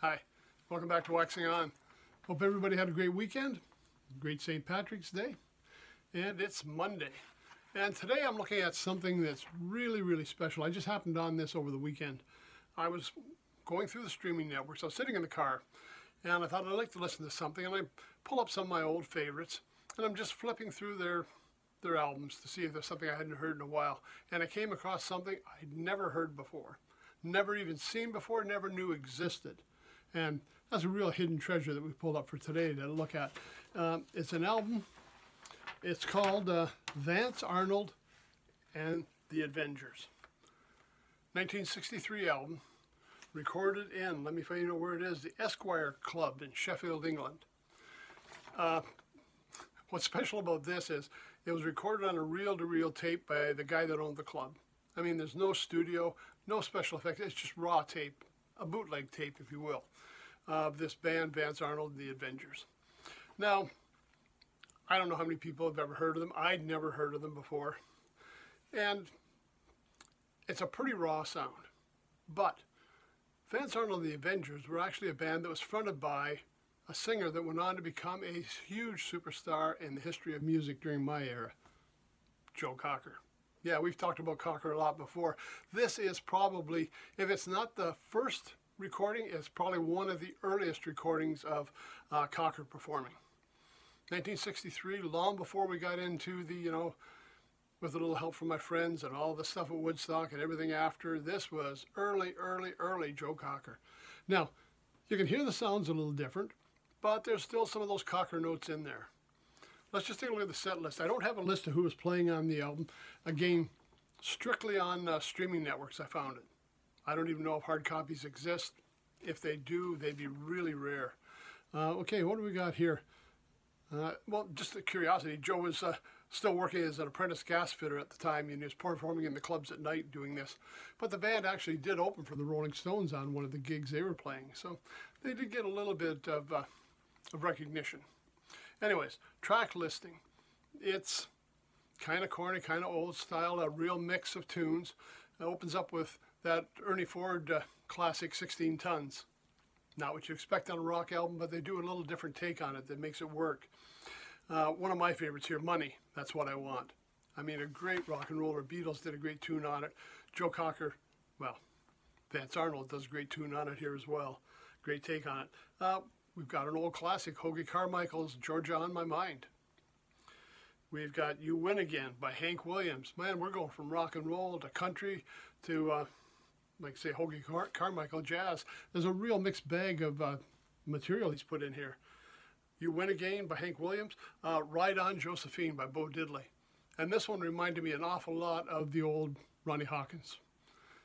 Hi, welcome back to Waxing On. Hope everybody had a great weekend, great St. Patrick's Day, and it's Monday. And today I'm looking at something that's really special. I just happened on this over the weekend. I was going through the streaming networks. I was sitting in the car, and I thought I'd like to listen to something, and I pull up some of my old favorites, and I'm just flipping through their albums to see if there's something I hadn't heard in a while. And I came across something I'd never heard before, never even seen before, never knew existed. And that's a real hidden treasure that we pulled up for today to look at. It's an album. It's called Vance Arnold and the Advengers. 1963 album, recorded in, let me find you where it is, the Esquire Club in Sheffield, England. What's special about this is it was recorded on a reel-to-reel tape by the guy that owned the club. I mean, there's no studio, no special effects, it's just raw tape, a bootleg tape, if you will, of this band, Vance Arnold and the Advengers. Now, I don't know how many people have ever heard of them. I'd never heard of them before. And it's a pretty raw sound. But Vance Arnold and the Advengers were actually a band that was fronted by a singer that went on to become a huge superstar in the history of music during my era, Joe Cocker. Yeah, we've talked about Cocker a lot before. This is probably, if it's not the first recording, it's probably one of the earliest recordings of Cocker performing. 1963, long before we got into the, with a little help from my friends and all the stuff at Woodstock and everything after, this was early Joe Cocker. Now, you can hear the sounds a little different, but there's still some of those Cocker notes in there. Let's just take a look at the set list. I don't have a list of who was playing on the album. Again, strictly on streaming networks I found it. I don't even know if hard copies exist. If they do, they'd be really rare. Okay, what do we got here? Well, just a curiosity, Joe was still working as an apprentice gas fitter at the time, and he was performing in the clubs at night doing this. But the band actually did open for the Rolling Stones on one of the gigs they were playing, so they did get a little bit of recognition. Anyways, track listing. It's kind of corny, kind of old style, a real mix of tunes. It opens up with that Ernie Ford classic 16 Tons. Not what you expect on a rock album, but they do a little different take on it that makes it work. One of my favorites here, Money, That's What I Want. I mean, a great rock and roller. Beatles did a great tune on it. Joe Cocker, well, Vance Arnold does a great tune on it here as well. Great take on it. We've got an old classic, Hoagie Carmichael's Georgia on My Mind. We've got You Win Again by Hank Williams. Man, we're going from rock and roll to country to, like say, Hoagie Carmichael jazz. There's a real mixed bag of material he's put in here. You Win Again by Hank Williams. Ride On Josephine by Bo Diddley. And this one reminded me an awful lot of the old Ronnie Hawkins.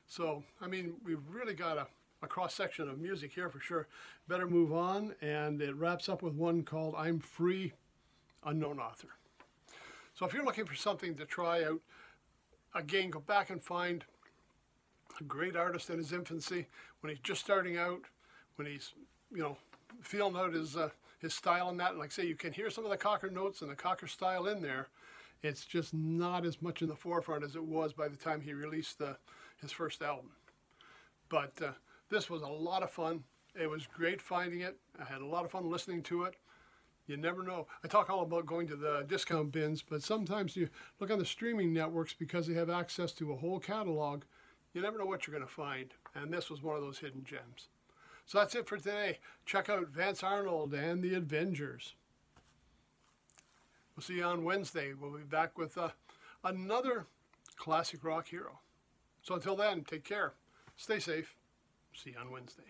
So, I mean, we've really got a cross-section of music here for sure. Better move on, and it wraps up with one called I'm Free, Unknown Author. So if you're looking for something to try out, again, go back and find a great artist in his infancy, when he's just starting out, when he's, feeling out his style and that. And like I say, you can hear some of the Cocker notes and the Cocker style in there. It's just not as much in the forefront as it was by the time he released his first album. But this was a lot of fun. It was great finding it. I had a lot of fun listening to it. You never know. I talk all about going to the discount bins, but sometimes you look on the streaming networks because they have access to a whole catalog. You never know what you're going to find. And this was one of those hidden gems. So that's it for today. Check out Vance Arnold and the Advengers. We'll see you on Wednesday. We'll be back with another classic rock hero. So until then, take care. Stay safe. See you on Wednesday.